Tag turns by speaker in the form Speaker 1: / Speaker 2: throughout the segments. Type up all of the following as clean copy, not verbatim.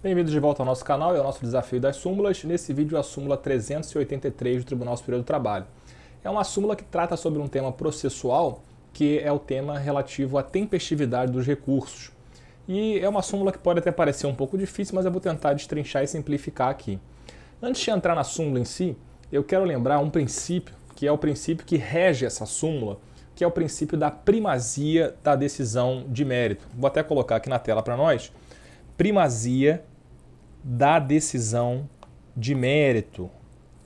Speaker 1: Bem-vindos de volta ao nosso canal e ao nosso desafio das súmulas. Nesse vídeo, a súmula 383 do Tribunal Superior do Trabalho. É uma súmula que trata sobre um tema processual, que é o tema relativo à tempestividade dos recursos. E é uma súmula que pode até parecer um pouco difícil, mas eu vou tentar destrinchar e simplificar aqui. Antes de entrar na súmula em si, eu quero lembrar um princípio, que é o princípio que rege essa súmula, que é o princípio da primazia da decisão de mérito. Vou até colocar aqui na tela para nós. Primazia da decisão de mérito.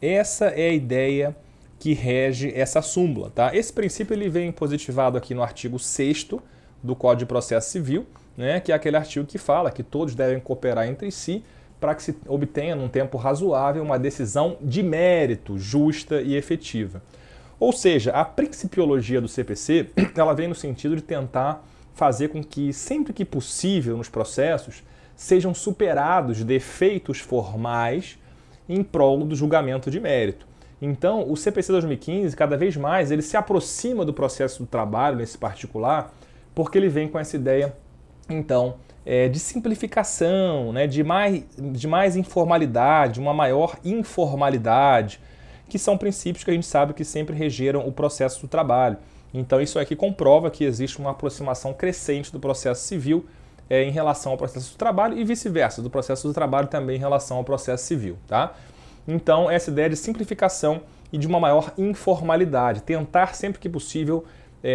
Speaker 1: Essa é a ideia que rege essa súmula, tá? Esse princípio ele vem positivado aqui no artigo 6º do Código de Processo Civil, né, que é aquele artigo que fala que todos devem cooperar entre si para que se obtenha num tempo razoável uma decisão de mérito justa e efetiva. Ou seja, a principiologia do CPC, ela vem no sentido de tentar fazer com que, sempre que possível nos processos, sejam superados defeitos formais em prol do julgamento de mérito. Então, o CPC 2015, cada vez mais, ele se aproxima do processo do trabalho, nesse particular, porque ele vem com essa ideia, então, de simplificação, né, de mais informalidade, uma maior informalidade, que são princípios que a gente sabe que sempre regeram o processo do trabalho. Então, isso aqui comprova que existe uma aproximação crescente do processo civil em relação ao processo do trabalho e vice-versa, do processo do trabalho também em relação ao processo civil, tá? Então, essa ideia de simplificação e de uma maior informalidade, tentar sempre que possível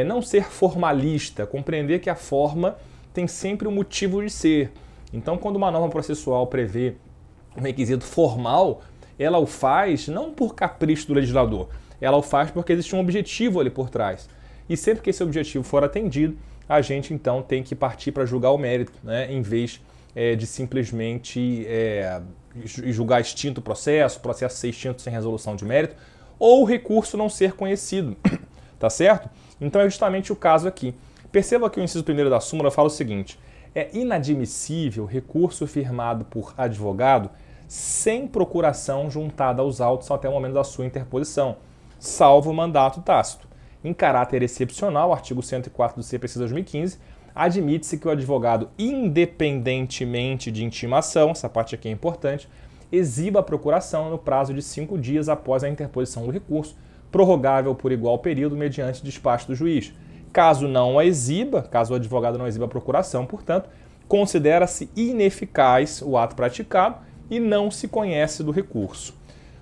Speaker 1: não ser formalista, compreender que a forma tem sempre um motivo de ser. Então, quando uma norma processual prevê um requisito formal, ela o faz não por capricho do legislador, ela o faz porque existe um objetivo ali por trás. E sempre que esse objetivo for atendido, a gente então tem que partir para julgar o mérito, né, em vez de simplesmente julgar extinto o processo ser extinto sem resolução de mérito, ou o recurso não ser conhecido, tá certo? Então é justamente o caso aqui. Perceba que o inciso 1º da súmula fala o seguinte: é inadmissível recurso firmado por advogado sem procuração juntada aos autos até o momento da sua interposição, salvo mandato tácito. Em caráter excepcional, artigo 104 do CPC 2015, admite-se que o advogado, independentemente de intimação, essa parte aqui é importante, exiba a procuração no prazo de 5 dias após a interposição do recurso, prorrogável por igual período mediante despacho do juiz. Caso não a exiba, caso o advogado não exiba a procuração, portanto, considera-se ineficaz o ato praticado e não se conhece do recurso.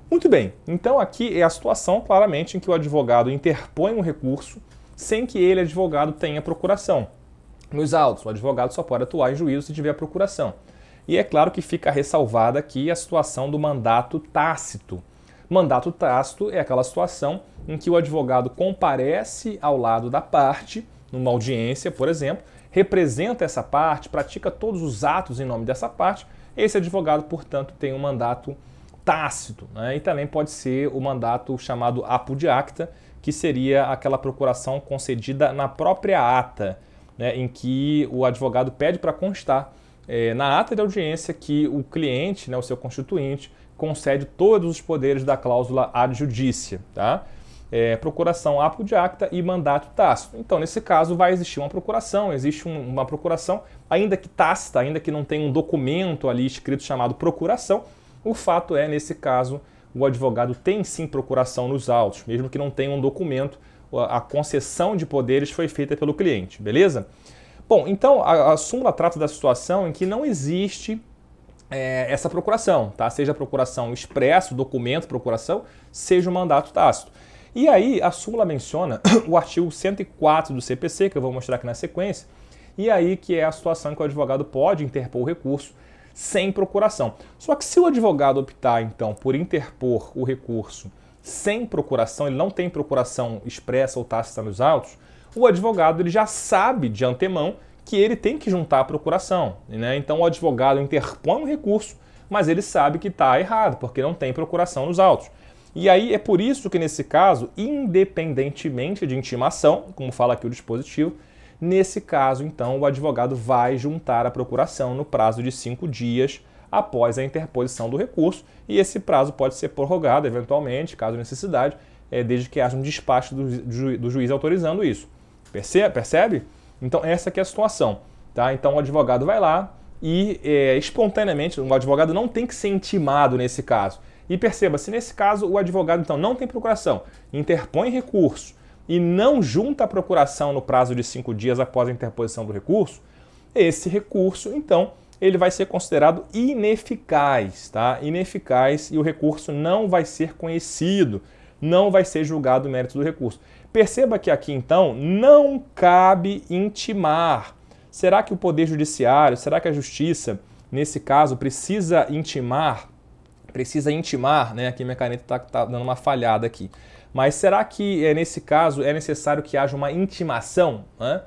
Speaker 1: Muito bem, então aqui é a situação claramente em que o advogado interpõe um recurso sem que ele, advogado, tenha procuração. Nos autos, o advogado só pode atuar em juízo se tiver procuração. E é claro que fica ressalvada aqui a situação do mandato tácito. Mandato tácito é aquela situação em que o advogado comparece ao lado da parte, numa audiência, por exemplo, representa essa parte, pratica todos os atos em nome dessa parte. Esse advogado, portanto, tem um mandato tácito, né? E também pode ser o mandato chamado apud acta, que seria aquela procuração concedida na própria ata, né, em que o advogado pede para constar na ata de audiência que o cliente, né, o seu constituinte, concede todos os poderes da cláusula ad judicia, tá? Procuração apud acta e mandato tácito. Então, nesse caso, vai existir uma procuração, existe uma procuração, ainda que tácita, ainda que não tenha um documento ali escrito chamado procuração. O fato é, nesse caso, o advogado tem sim procuração nos autos, mesmo que não tenha um documento, a concessão de poderes foi feita pelo cliente, beleza? Bom, então a súmula trata da situação em que não existe essa procuração, tá? Seja a procuração expressa, o documento procuração, seja o mandato tácito. E aí a súmula menciona o artigo 104 do CPC, que eu vou mostrar aqui na sequência, e aí que é a situação em que o advogado pode interpor o recurso sem procuração. Só que se o advogado optar, então, por interpor o recurso sem procuração, ele não tem procuração expressa ou tácita nos autos, o advogado ele já sabe de antemão que ele tem que juntar a procuração, né? Então o advogado interpõe um recurso, mas ele sabe que está errado, porque não tem procuração nos autos. E aí é por isso que nesse caso, independentemente de intimação, como fala aqui o dispositivo, nesse caso, então, o advogado vai juntar a procuração no prazo de 5 dias após a interposição do recurso, e esse prazo pode ser prorrogado, eventualmente, caso necessidade, desde que haja um despacho do juiz autorizando isso. Percebe? Então, essa aqui é a situação. Tá? Então, o advogado vai lá, e espontaneamente, o advogado não tem que ser intimado nesse caso. E perceba, se nesse caso o advogado então não tem procuração, interpõe recurso e não junta a procuração no prazo de 5 dias após a interposição do recurso, esse recurso então ele vai ser considerado ineficaz, tá? Ineficaz, e o recurso não vai ser conhecido, não vai ser julgado o mérito do recurso. Perceba que aqui então não cabe intimar. Será que o Poder Judiciário, será que a Justiça, nesse caso, precisa intimar, né? Aqui minha caneta está dando uma falhada aqui. Mas será que nesse caso é necessário que haja uma intimação, né?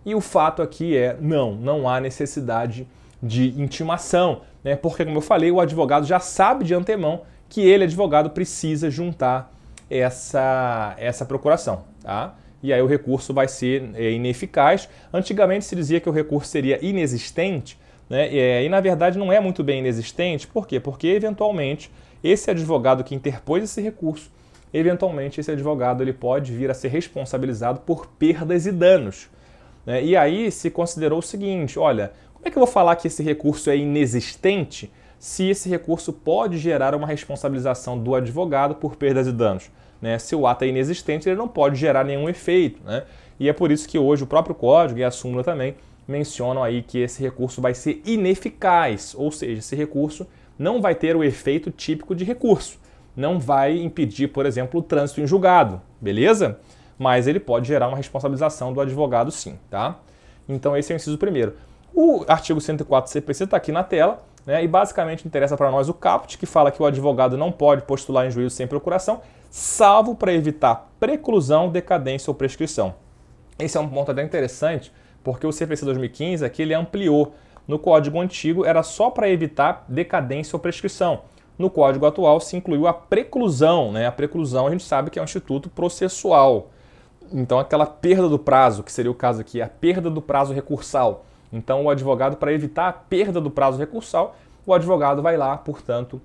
Speaker 1: E o fato aqui não há necessidade de intimação, né? Porque, como eu falei, o advogado já sabe de antemão que ele, advogado, precisa juntar essa procuração, tá? E aí o recurso vai ser ineficaz. Antigamente se dizia que o recurso seria inexistente, né? E na verdade não é muito bem inexistente. Por quê? Porque eventualmente esse advogado que interpôs esse recurso, eventualmente esse advogado ele pode vir a ser responsabilizado por perdas e danos, né? E aí se considerou o seguinte, olha, como é que eu vou falar que esse recurso é inexistente se esse recurso pode gerar uma responsabilização do advogado por perdas e danos, né? Se o ato é inexistente, ele não pode gerar nenhum efeito, né? E é por isso que hoje o próprio Código e a súmula também mencionam aí que esse recurso vai ser ineficaz, ou seja, esse recurso não vai ter o efeito típico de recurso, não vai impedir, por exemplo, o trânsito em julgado, beleza? Mas ele pode gerar uma responsabilização do advogado sim, tá? Então esse é o inciso primeiro. O artigo 104 do CPC está aqui na tela, né? E basicamente interessa para nós o caput, que fala que o advogado não pode postular em juízo sem procuração, salvo para evitar preclusão, decadência ou prescrição. Esse é um ponto até interessante, porque o CPC 2015 aqui ele ampliou. No Código antigo era só para evitar decadência ou prescrição. No Código atual se incluiu a preclusão, né? A preclusão a gente sabe que é um instituto processual. Então aquela perda do prazo, que seria o caso aqui, a perda do prazo recursal. Então o advogado, para evitar a perda do prazo recursal, o advogado vai lá, portanto,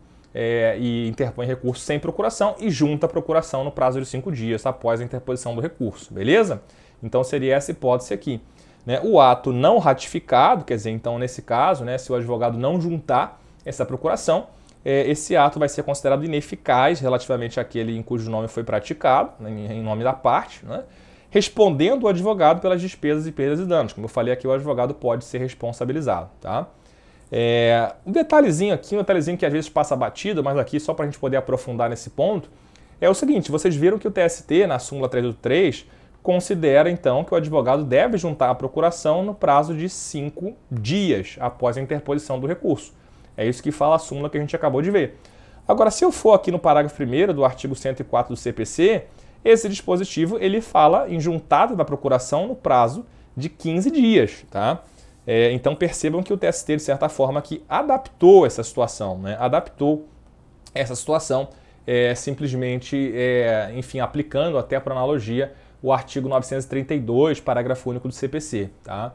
Speaker 1: e interpõe recurso sem procuração e junta a procuração no prazo de 5 dias após a interposição do recurso, beleza? Então seria essa hipótese aqui, né? O ato não ratificado, quer dizer, então nesse caso, né, se o advogado não juntar essa procuração, esse ato vai ser considerado ineficaz relativamente àquele em cujo nome foi praticado, né, em nome da parte, né? Respondendo o advogado pelas despesas e perdas e danos. Como eu falei aqui, o advogado pode ser responsabilizado, tá? Um detalhezinho aqui, um detalhezinho que às vezes passa batido, mas aqui só para a gente poder aprofundar nesse ponto, é o seguinte, vocês viram que o TST, na súmula 383, considera então que o advogado deve juntar a procuração no prazo de 5 dias após a interposição do recurso. É isso que fala a súmula que a gente acabou de ver. Agora, se eu for aqui no parágrafo 1º do artigo 104 do CPC, esse dispositivo ele fala em juntada da procuração no prazo de 15 dias, tá? Então percebam que o TST, de certa forma, aqui adaptou essa situação, né? Adaptou essa situação simplesmente, enfim, aplicando até para analogia o artigo 932, parágrafo único do CPC, tá?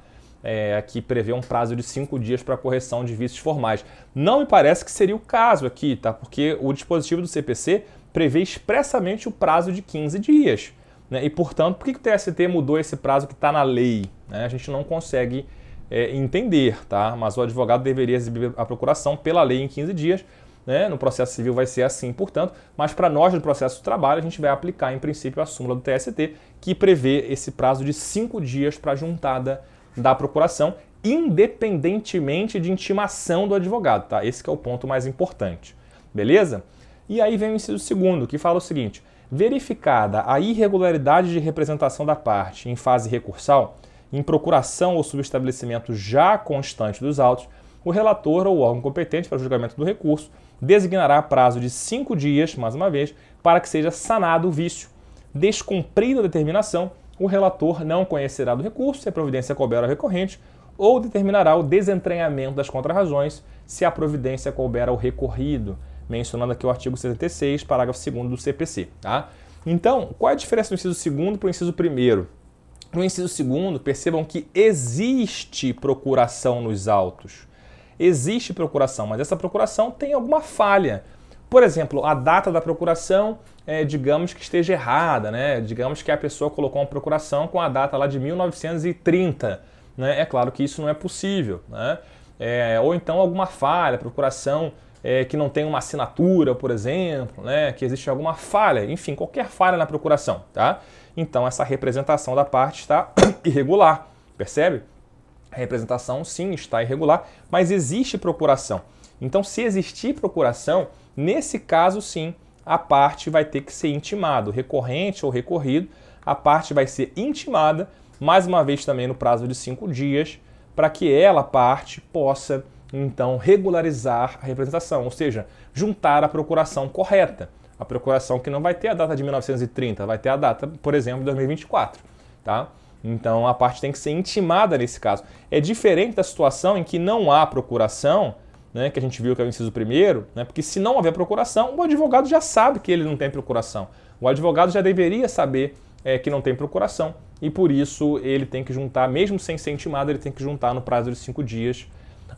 Speaker 1: Que prevê um prazo de 5 dias para correção de vícios formais. Não me parece que seria o caso aqui, tá? Porque o dispositivo do CPC prevê expressamente o prazo de 15 dias, né? E, portanto, por que o TST mudou esse prazo que está na lei, né? A gente não consegue entender, tá? Mas o advogado deveria exibir a procuração pela lei em 15 dias, né? No processo civil vai ser assim, portanto, mas para nós no processo de trabalho a gente vai aplicar, em princípio, a súmula do TST, que prevê esse prazo de 5 dias para a juntada da procuração, independentemente de intimação do advogado, tá? Esse que é o ponto mais importante, beleza? E aí vem o inciso 2º, que fala o seguinte: verificada a irregularidade de representação da parte em fase recursal, em procuração ou subestabelecimento já constante dos autos, o relator ou o órgão competente para o julgamento do recurso designará prazo de 5 dias, mais uma vez, para que seja sanado o vício. Descumprida a determinação, o relator não conhecerá do recurso se a providência couber ao recorrente ou determinará o desentranhamento das contrarrazões se a providência couber ao recorrido, mencionando aqui o artigo 76, parágrafo 2º do CPC, tá? Então, qual é a diferença do inciso 2º para o inciso 1º? No inciso 2º, percebam que existe procuração nos autos. Existe procuração, mas essa procuração tem alguma falha. Por exemplo, a data da procuração, digamos que esteja errada, né? Digamos que a pessoa colocou uma procuração com a data lá de 1930, né? É claro que isso não é possível, né? ou então alguma falha, procuração que não tem uma assinatura, por exemplo, né, que existe alguma falha, enfim, qualquer falha na procuração, tá? Então essa representação da parte está irregular, percebe? A representação sim está irregular, mas existe procuração. Então se existir procuração, nesse caso sim, a parte vai ter que ser intimada, o recorrente ou recorrido, a parte vai ser intimada, mais uma vez também no prazo de 5 dias, para que ela, parte, possa então regularizar a representação, ou seja, juntar a procuração correta. A procuração que não vai ter a data de 1930, vai ter a data, por exemplo, de 2024, tá? Então a parte tem que ser intimada nesse caso. É diferente da situação em que não há procuração, né, que a gente viu que é o inciso primeiro, né, porque se não houver procuração, o advogado já sabe que ele não tem procuração. O advogado já deveria saber que não tem procuração e por isso ele tem que juntar, mesmo sem ser intimado, ele tem que juntar no prazo de 5 dias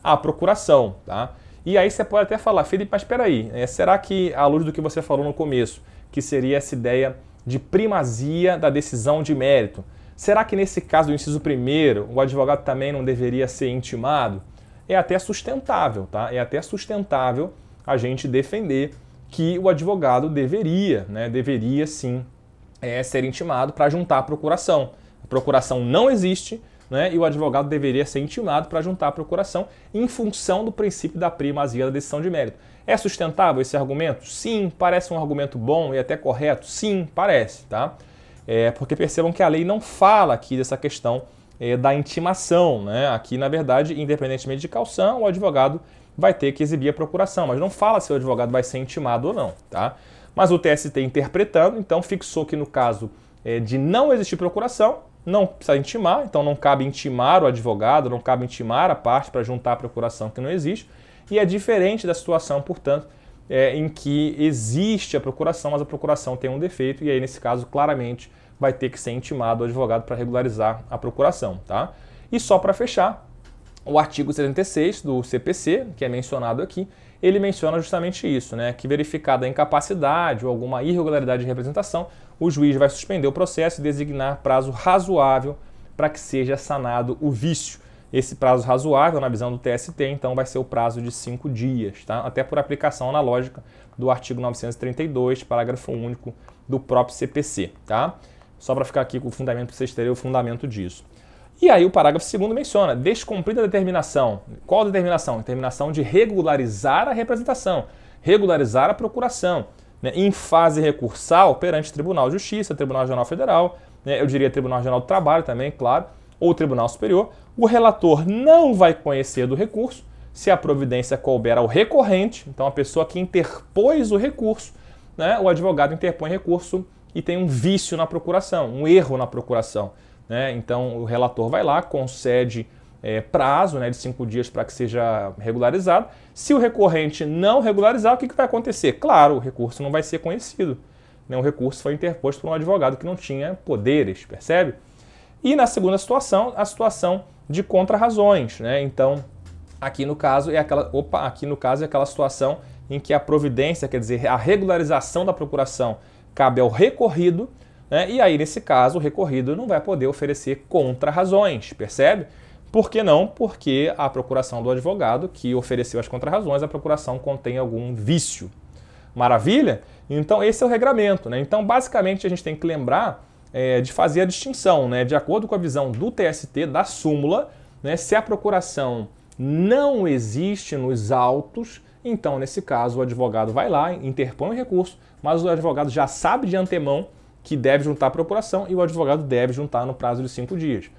Speaker 1: a procuração, tá? E aí você pode até falar, Felipe, mas espera aí, será que, à luz do que você falou no começo, que seria essa ideia de primazia da decisão de mérito, será que nesse caso do inciso primeiro, o advogado também não deveria ser intimado? É até sustentável, tá? É até sustentável a gente defender que o advogado deveria, né, deveria sim ser intimado para juntar a procuração. A procuração não existe, né, e o advogado deveria ser intimado para juntar a procuração em função do princípio da primazia da decisão de mérito. É sustentável esse argumento? Sim. Parece um argumento bom e até correto? Sim, parece, tá? Porque percebam que a lei não fala aqui dessa questão da intimação, né? Aqui, na verdade, independentemente de caução, o advogado vai ter que exibir a procuração, mas não fala se o advogado vai ser intimado ou não, tá? Mas o TST interpretando, então fixou que no caso de não existir procuração, não precisa intimar, então não cabe intimar o advogado, não cabe intimar a parte para juntar a procuração que não existe, e é diferente da situação, portanto, em que existe a procuração, mas a procuração tem um defeito, e aí nesse caso claramente vai ter que ser intimado o advogado para regularizar a procuração, tá? E só para fechar, o artigo 76 do CPC, que é mencionado aqui, ele menciona justamente isso, né? Que verificada a incapacidade ou alguma irregularidade de representação, o juiz vai suspender o processo e designar prazo razoável para que seja sanado o vício. Esse prazo razoável, na visão do TST, então vai ser o prazo de 5 dias, tá? Até por aplicação analógica do artigo 932, parágrafo único do próprio CPC, tá? Só para ficar aqui com o fundamento, para vocês terem o fundamento disso. E aí o parágrafo 2º menciona, descumprida a determinação. Qual a determinação? Determinação de regularizar a representação, regularizar a procuração, né, em fase recursal perante o Tribunal de Justiça, Tribunal Regional Federal, né, eu diria Tribunal Regional do Trabalho também, claro, ou Tribunal Superior, o relator não vai conhecer do recurso se a providência couber ao recorrente, então a pessoa que interpôs o recurso, né, o advogado interpõe recurso e tem um vício na procuração, um erro na procuração. Então o relator vai lá, concede prazo, né, de 5 dias para que seja regularizado. Se o recorrente não regularizar, o que vai acontecer? Claro, o recurso não vai ser conhecido. O recurso foi interposto por um advogado que não tinha poderes, percebe? E na segunda situação, a situação de contrarrazões, né? Então, aqui no caso é aquela situação em que a providência, quer dizer, a regularização da procuração cabe ao recorrido, né? E aí, nesse caso, o recorrido não vai poder oferecer contrarrazões, percebe? Por que não? Porque a procuração do advogado que ofereceu as contrarrazões, a procuração contém algum vício. Maravilha? Então, esse é o regramento, né? Então, basicamente, a gente tem que lembrar de fazer a distinção, né? De acordo com a visão do TST, da súmula, né? Se a procuração não existe nos autos, então, nesse caso, o advogado vai lá, interpõe o recurso, mas o advogado já sabe de antemão que deve juntar a procuração e o advogado deve juntar no prazo de 5 dias.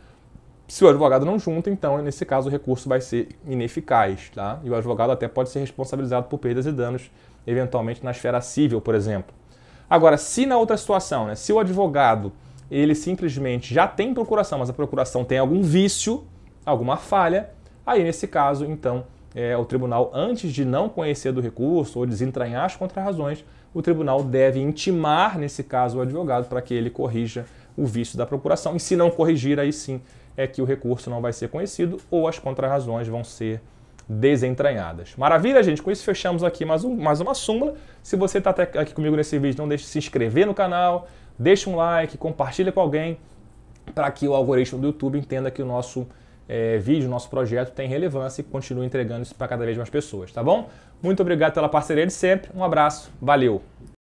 Speaker 1: Se o advogado não junta, então, nesse caso, o recurso vai ser ineficaz, tá? E o advogado até pode ser responsabilizado por perdas e danos, eventualmente na esfera civil, por exemplo. Agora, se na outra situação, né, se o advogado ele simplesmente já tem procuração, mas a procuração tem algum vício, alguma falha, aí nesse caso, então, o tribunal, antes de não conhecer do recurso ou desentranhar as contrarrazões, o tribunal deve intimar, nesse caso, o advogado para que ele corrija o vício da procuração. E se não corrigir, aí sim é que o recurso não vai ser conhecido ou as contrarrazões vão ser desentranhadas. Maravilha, gente? Com isso fechamos aqui mais uma súmula. Se você está aqui comigo nesse vídeo, não deixe de se inscrever no canal, deixe um like, compartilha com alguém para que o algoritmo do YouTube entenda que o nosso vídeo, nosso projeto tem relevância e continue entregando isso para cada vez mais pessoas, tá bom? Muito obrigado pela parceria de sempre, um abraço, valeu!